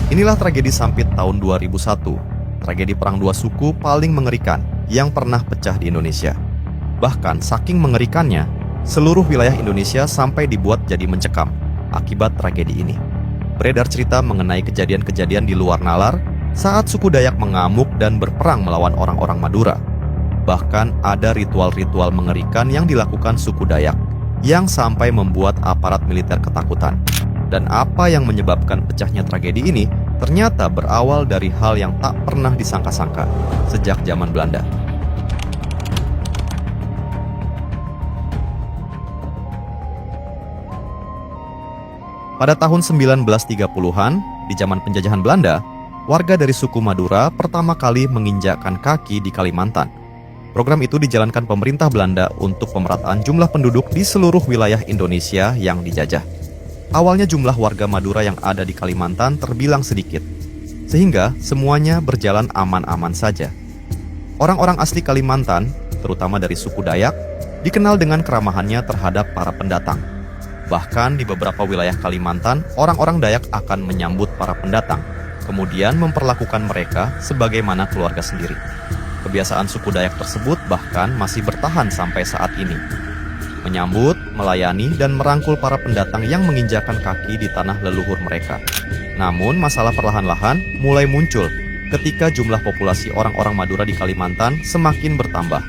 Inilah tragedi Sampit tahun 2001, tragedi perang dua suku paling mengerikan yang pernah pecah di Indonesia. Bahkan saking mengerikannya, seluruh wilayah Indonesia sampai dibuat jadi mencekam akibat tragedi ini. Beredar cerita mengenai kejadian-kejadian di luar nalar saat suku Dayak mengamuk dan berperang melawan orang-orang Madura. Bahkan ada ritual-ritual mengerikan yang dilakukan suku Dayak yang sampai membuat aparat militer ketakutan. Dan apa yang menyebabkan pecahnya tragedi ini ternyata berawal dari hal yang tak pernah disangka-sangka sejak zaman Belanda. Pada tahun 1930-an, di zaman penjajahan Belanda, warga dari suku Madura pertama kali menginjakkan kaki di Kalimantan. Program itu dijalankan pemerintah Belanda untuk pemerataan jumlah penduduk di seluruh wilayah Indonesia yang dijajah. Awalnya jumlah warga Madura yang ada di Kalimantan terbilang sedikit, sehingga semuanya berjalan aman-aman saja. Orang-orang asli Kalimantan, terutama dari suku Dayak, dikenal dengan keramahannya terhadap para pendatang. Bahkan di beberapa wilayah Kalimantan, orang-orang Dayak akan menyambut para pendatang, kemudian memperlakukan mereka sebagaimana keluarga sendiri. Kebiasaan suku Dayak tersebut bahkan masih bertahan sampai saat ini. Menyambut, melayani, dan merangkul para pendatang yang menginjakan kaki di tanah leluhur mereka. Namun, masalah perlahan-lahan mulai muncul ketika jumlah populasi orang-orang Madura di Kalimantan semakin bertambah.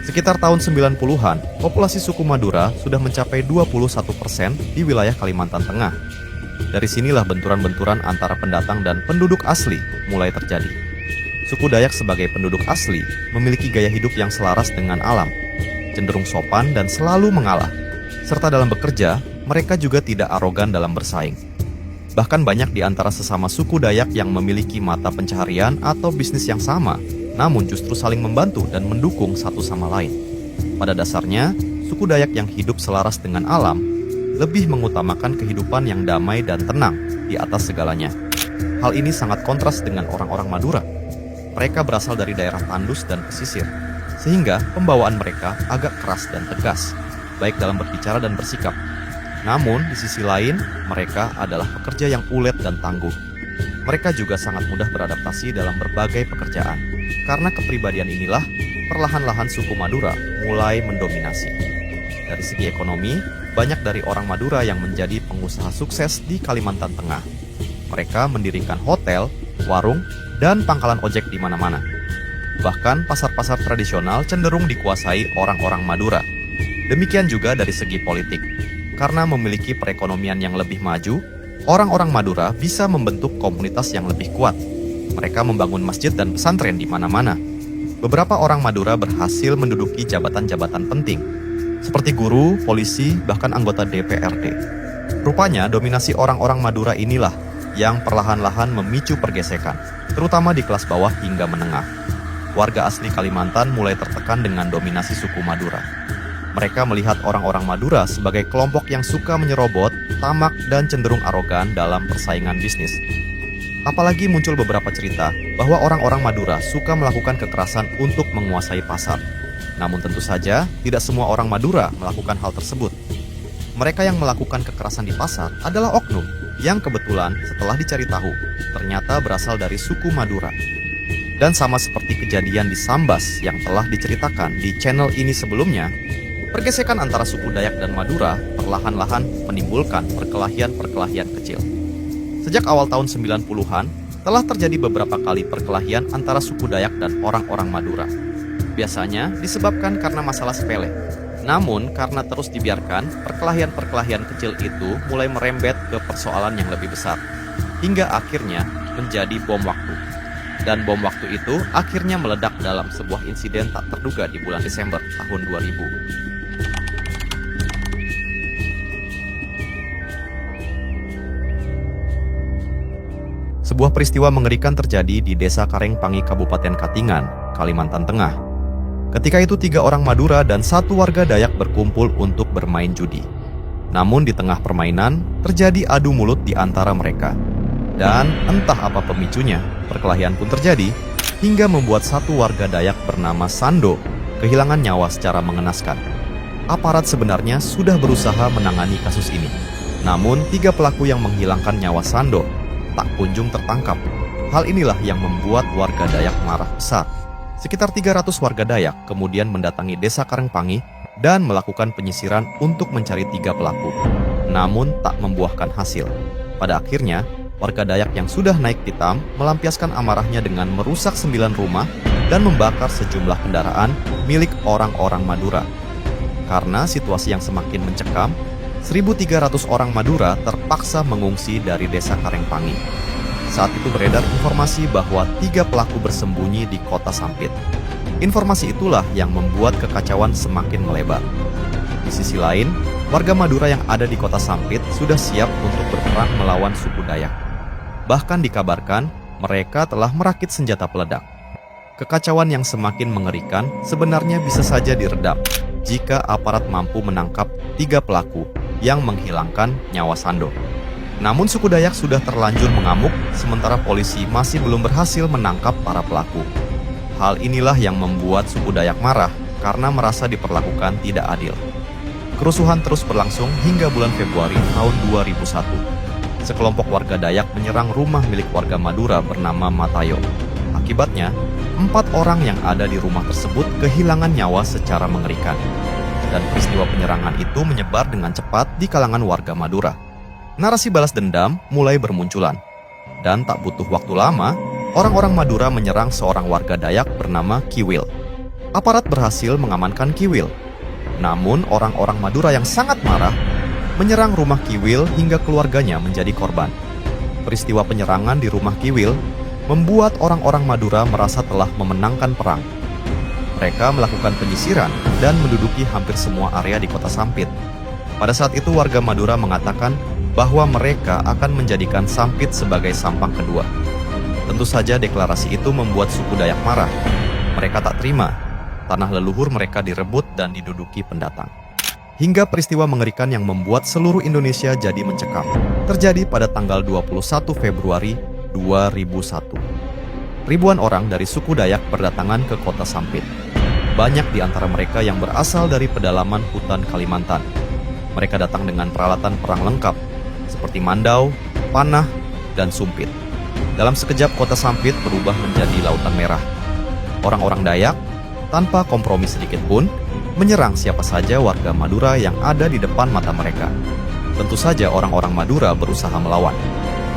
Sekitar tahun 90-an, populasi suku Madura sudah mencapai 21% di wilayah Kalimantan Tengah. Dari sinilah benturan-benturan antara pendatang dan penduduk asli mulai terjadi. Suku Dayak sebagai penduduk asli memiliki gaya hidup yang selaras dengan alam, cenderung sopan dan selalu mengalah. Serta dalam bekerja, mereka juga tidak arogan dalam bersaing. Bahkan banyak di antara sesama suku Dayak yang memiliki mata pencaharian atau bisnis yang sama, namun justru saling membantu dan mendukung satu sama lain. Pada dasarnya, suku Dayak yang hidup selaras dengan alam lebih mengutamakan kehidupan yang damai dan tenang di atas segalanya. Hal ini sangat kontras dengan orang-orang Madura. Mereka berasal dari daerah tandus dan pesisir, sehingga pembawaan mereka agak keras dan tegas, baik dalam berbicara dan bersikap. Namun, di sisi lain, mereka adalah pekerja yang ulet dan tangguh. Mereka juga sangat mudah beradaptasi dalam berbagai pekerjaan. Karena kepribadian inilah, perlahan-lahan suku Madura mulai mendominasi. Dari segi ekonomi, banyak dari orang Madura yang menjadi pengusaha sukses di Kalimantan Tengah. Mereka mendirikan hotel, warung, dan pangkalan ojek di mana-mana. Bahkan pasar-pasar tradisional cenderung dikuasai orang-orang Madura. Demikian juga dari segi politik. Karena memiliki perekonomian yang lebih maju, orang-orang Madura bisa membentuk komunitas yang lebih kuat. Mereka membangun masjid dan pesantren di mana-mana. Beberapa orang Madura berhasil menduduki jabatan-jabatan penting, seperti guru, polisi, bahkan anggota DPRD. Rupanya dominasi orang-orang Madura inilah yang perlahan-lahan memicu pergesekan, terutama di kelas bawah hingga menengah. Warga asli Kalimantan mulai tertekan dengan dominasi suku Madura. Mereka melihat orang-orang Madura sebagai kelompok yang suka menyerobot, tamak, dan cenderung arogan dalam persaingan bisnis. Apalagi muncul beberapa cerita bahwa orang-orang Madura suka melakukan kekerasan untuk menguasai pasar. Namun tentu saja, tidak semua orang Madura melakukan hal tersebut. Mereka yang melakukan kekerasan di pasar adalah oknum, yang kebetulan setelah dicari tahu, ternyata berasal dari suku Madura. Dan sama seperti kejadian di Sambas yang telah diceritakan di channel ini sebelumnya, pergesekan antara suku Dayak dan Madura perlahan-lahan menimbulkan perkelahian-perkelahian kecil. Sejak awal tahun 90-an, telah terjadi beberapa kali perkelahian antara suku Dayak dan orang-orang Madura. Biasanya disebabkan karena masalah sepele. Namun, karena terus dibiarkan, perkelahian-perkelahian kecil itu mulai merembet ke persoalan yang lebih besar, hingga akhirnya menjadi bom waktu. Dan bom waktu itu akhirnya meledak dalam sebuah insiden tak terduga di bulan Desember tahun 2000. Sebuah peristiwa mengerikan terjadi di Desa Karengpangi, Kabupaten Katingan, Kalimantan Tengah. Ketika itu 3 orang Madura dan 1 warga Dayak berkumpul untuk bermain judi. Namun di tengah permainan, terjadi adu mulut di antara mereka. Dan entah apa pemicunya, perkelahian pun terjadi, hingga membuat 1 warga Dayak bernama Sando kehilangan nyawa secara mengenaskan. Aparat sebenarnya sudah berusaha menangani kasus ini. Namun 3 pelaku yang menghilangkan nyawa Sando tak kunjung tertangkap. Hal inilah yang membuat warga Dayak marah besar. Sekitar 300 warga Dayak kemudian mendatangi desa Karangpangi dan melakukan penyisiran untuk mencari 3 pelaku. Namun tak membuahkan hasil. Pada akhirnya, warga Dayak yang sudah naik pitam melampiaskan amarahnya dengan merusak 9 rumah dan membakar sejumlah kendaraan milik orang-orang Madura. Karena situasi yang semakin mencekam, 1.300 orang Madura terpaksa mengungsi dari desa Karangpangi. Saat itu beredar informasi bahwa 3 pelaku bersembunyi di kota Sampit. Informasi itulah yang membuat kekacauan semakin melebar. Di sisi lain, warga Madura yang ada di kota Sampit sudah siap untuk berperang melawan suku Dayak. Bahkan dikabarkan mereka telah merakit senjata peledak. Kekacauan yang semakin mengerikan sebenarnya bisa saja diredam jika aparat mampu menangkap 3 pelaku yang menghilangkan nyawa Sando. Namun suku Dayak sudah terlanjur mengamuk, sementara polisi masih belum berhasil menangkap para pelaku. Hal inilah yang membuat suku Dayak marah karena merasa diperlakukan tidak adil. Kerusuhan terus berlangsung hingga bulan Februari tahun 2001. Sekelompok warga Dayak menyerang rumah milik warga Madura bernama Matayo. Akibatnya, 4 orang yang ada di rumah tersebut kehilangan nyawa secara mengerikan. Dan peristiwa penyerangan itu menyebar dengan cepat di kalangan warga Madura. Narasi balas dendam mulai bermunculan. Dan tak butuh waktu lama, orang-orang Madura menyerang seorang warga Dayak bernama Kiwil. Aparat berhasil mengamankan Kiwil. Namun orang-orang Madura yang sangat marah menyerang rumah Kiwil hingga keluarganya menjadi korban. Peristiwa penyerangan di rumah Kiwil membuat orang-orang Madura merasa telah memenangkan perang. Mereka melakukan penyisiran dan menduduki hampir semua area di kota Sampit. Pada saat itu warga Madura mengatakan bahwa mereka akan menjadikan Sampit sebagai Sampang kedua. Tentu saja deklarasi itu membuat suku Dayak marah. Mereka tak terima tanah leluhur mereka direbut dan diduduki pendatang. Hingga peristiwa mengerikan yang membuat seluruh Indonesia jadi mencekam terjadi pada tanggal 21 Februari 2001. Ribuan orang dari suku Dayak berdatangan ke kota Sampit. Banyak di antara mereka yang berasal dari pedalaman hutan Kalimantan. Mereka datang dengan peralatan perang lengkap, seperti mandau, panah, dan sumpit. Dalam sekejap kota Sampit berubah menjadi lautan merah. Orang-orang Dayak, tanpa kompromi sedikit pun, menyerang siapa saja warga Madura yang ada di depan mata mereka. Tentu saja orang-orang Madura berusaha melawan.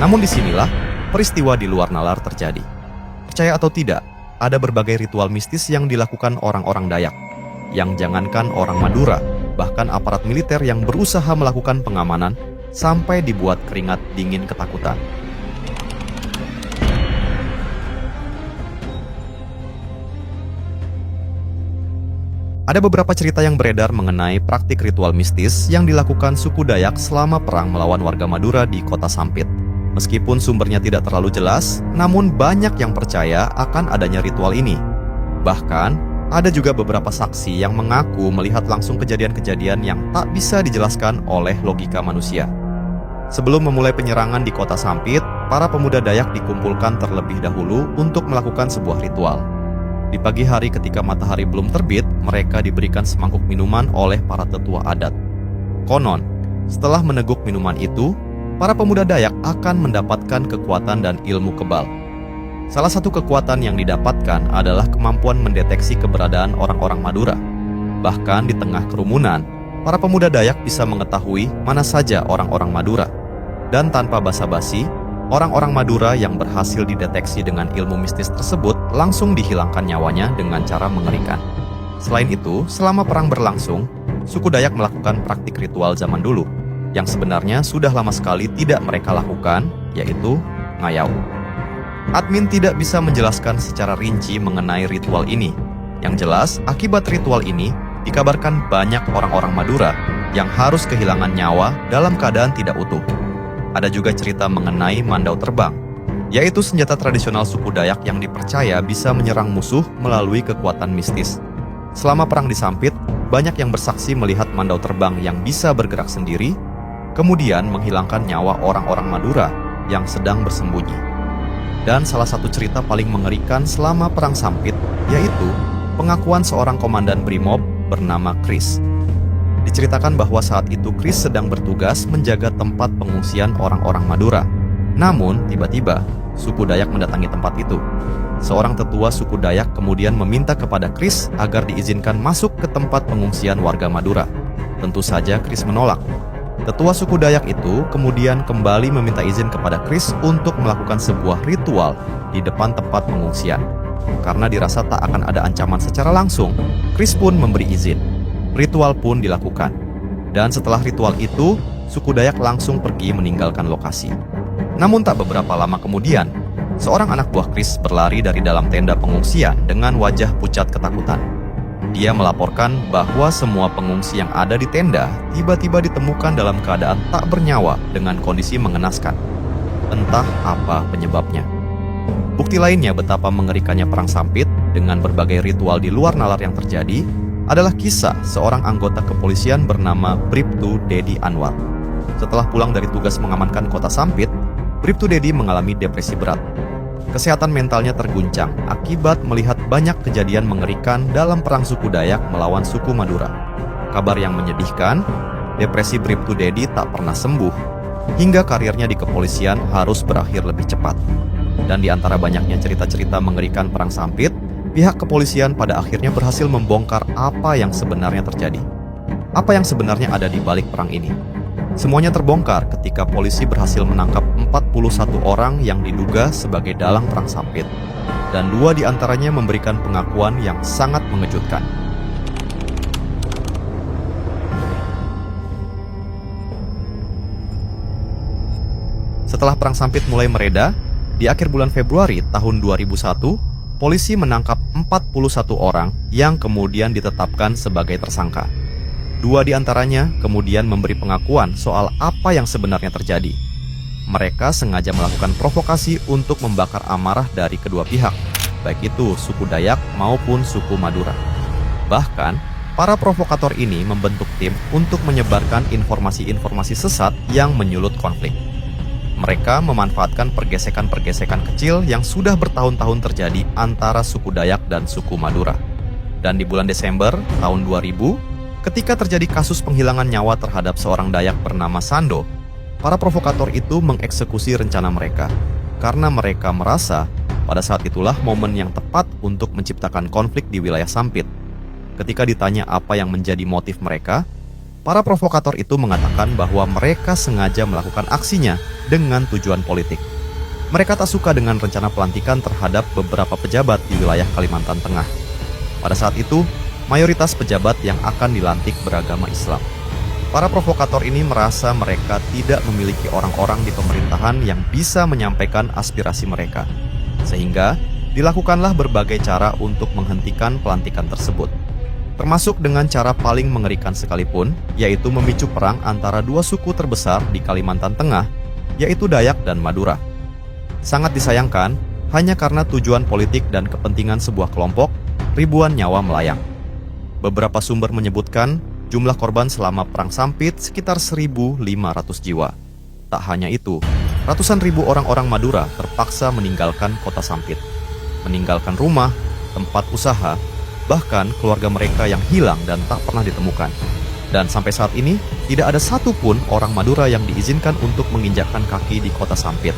Namun disinilah peristiwa di luar nalar terjadi. Percaya atau tidak, ada berbagai ritual mistis yang dilakukan orang-orang Dayak. Yang jangankan orang Madura, bahkan aparat militer yang berusaha melakukan pengamanan sampai dibuat keringat dingin ketakutan. Ada beberapa cerita yang beredar mengenai praktik ritual mistis yang dilakukan suku Dayak selama perang melawan warga Madura di kota Sampit. Meskipun sumbernya tidak terlalu jelas, namun banyak yang percaya akan adanya ritual ini. Bahkan, ada juga beberapa saksi yang mengaku melihat langsung kejadian-kejadian yang tak bisa dijelaskan oleh logika manusia. Sebelum memulai penyerangan di kota Sampit, para pemuda Dayak dikumpulkan terlebih dahulu untuk melakukan sebuah ritual. Di pagi hari ketika matahari belum terbit, mereka diberikan semangkuk minuman oleh para tetua adat. Konon, setelah meneguk minuman itu, para pemuda Dayak akan mendapatkan kekuatan dan ilmu kebal. Salah satu kekuatan yang didapatkan adalah kemampuan mendeteksi keberadaan orang-orang Madura. Bahkan di tengah kerumunan, para pemuda Dayak bisa mengetahui mana saja orang-orang Madura. Dan tanpa basa-basi, orang-orang Madura yang berhasil dideteksi dengan ilmu mistis tersebut langsung dihilangkan nyawanya dengan cara mengerikan. Selain itu, selama perang berlangsung, suku Dayak melakukan praktik ritual zaman dulu, yang sebenarnya sudah lama sekali tidak mereka lakukan, yaitu ngayau. Admin tidak bisa menjelaskan secara rinci mengenai ritual ini. Yang jelas, akibat ritual ini, dikabarkan banyak orang-orang Madura yang harus kehilangan nyawa dalam keadaan tidak utuh. Ada juga cerita mengenai mandau terbang, yaitu senjata tradisional suku Dayak yang dipercaya bisa menyerang musuh melalui kekuatan mistis. Selama perang di Sampit, banyak yang bersaksi melihat mandau terbang yang bisa bergerak sendiri, kemudian menghilangkan nyawa orang-orang Madura yang sedang bersembunyi. Dan salah satu cerita paling mengerikan selama perang Sampit, yaitu pengakuan seorang komandan Brimob bernama Chris. Diceritakan bahwa saat itu Chris sedang bertugas menjaga tempat pengungsian orang-orang Madura. Namun, tiba-tiba, suku Dayak mendatangi tempat itu. Seorang tetua suku Dayak kemudian meminta kepada Kris agar diizinkan masuk ke tempat pengungsian warga Madura. Tentu saja Kris menolak. Tetua suku Dayak itu kemudian kembali meminta izin kepada Kris untuk melakukan sebuah ritual di depan tempat pengungsian. Karena dirasa tak akan ada ancaman secara langsung, Kris pun memberi izin. Ritual pun dilakukan. Dan setelah ritual itu, suku Dayak langsung pergi meninggalkan lokasi. Namun tak beberapa lama kemudian, seorang anak buah Kris berlari dari dalam tenda pengungsian dengan wajah pucat ketakutan. Dia melaporkan bahwa semua pengungsi yang ada di tenda tiba-tiba ditemukan dalam keadaan tak bernyawa dengan kondisi mengenaskan. Entah apa penyebabnya. Bukti lainnya betapa mengerikannya perang sampit dengan berbagai ritual di luar nalar yang terjadi adalah kisah seorang anggota kepolisian bernama Bribtu Dedi Anwar. Setelah pulang dari tugas mengamankan kota Sampit, Bribtu Dedi mengalami depresi berat. Kesehatan mentalnya terguncang akibat melihat banyak kejadian mengerikan dalam perang suku Dayak melawan suku Madura. Kabar yang menyedihkan, depresi Bribtu Dedi tak pernah sembuh, hingga karirnya di kepolisian harus berakhir lebih cepat. Dan di antara banyaknya cerita-cerita mengerikan perang Sampit, pihak kepolisian pada akhirnya berhasil membongkar apa yang sebenarnya terjadi. Apa yang sebenarnya ada di balik perang ini? Semuanya terbongkar ketika polisi berhasil menangkap 41 orang yang diduga sebagai dalang perang Sampit, dan 2 di antaranya memberikan pengakuan yang sangat mengejutkan. Setelah perang Sampit mulai mereda, di akhir bulan Februari tahun 2001, polisi menangkap 41 orang yang kemudian ditetapkan sebagai tersangka. 2 di antaranya kemudian memberi pengakuan soal apa yang sebenarnya terjadi. Mereka sengaja melakukan provokasi untuk membakar amarah dari kedua pihak, baik itu suku Dayak maupun suku Madura. Bahkan, para provokator ini membentuk tim untuk menyebarkan informasi-informasi sesat yang menyulut konflik. Mereka memanfaatkan pergesekan-pergesekan kecil yang sudah bertahun-tahun terjadi antara suku Dayak dan suku Madura. Dan di bulan Desember tahun 2000, ketika terjadi kasus penghilangan nyawa terhadap seorang Dayak bernama Sando, para provokator itu mengeksekusi rencana mereka karena mereka merasa pada saat itulah momen yang tepat untuk menciptakan konflik di wilayah Sampit. Ketika ditanya apa yang menjadi motif mereka, para provokator itu mengatakan bahwa mereka sengaja melakukan aksinya dengan tujuan politik. Mereka tak suka dengan rencana pelantikan terhadap beberapa pejabat di wilayah Kalimantan Tengah. Pada saat itu, mayoritas pejabat yang akan dilantik beragama Islam. Para provokator ini merasa mereka tidak memiliki orang-orang di pemerintahan yang bisa menyampaikan aspirasi mereka. Sehingga dilakukanlah berbagai cara untuk menghentikan pelantikan tersebut. Termasuk dengan cara paling mengerikan sekalipun, yaitu memicu perang antara 2 suku terbesar di Kalimantan Tengah, yaitu Dayak dan Madura. Sangat disayangkan, hanya karena tujuan politik dan kepentingan sebuah kelompok, ribuan nyawa melayang. Beberapa sumber menyebutkan jumlah korban selama perang Sampit sekitar 1.500 jiwa. Tak hanya itu, ratusan ribu orang-orang Madura terpaksa meninggalkan kota Sampit, meninggalkan rumah, tempat usaha, bahkan keluarga mereka yang hilang dan tak pernah ditemukan. Dan sampai saat ini, tidak ada satupun orang Madura yang diizinkan untuk menginjakkan kaki di kota Sampit.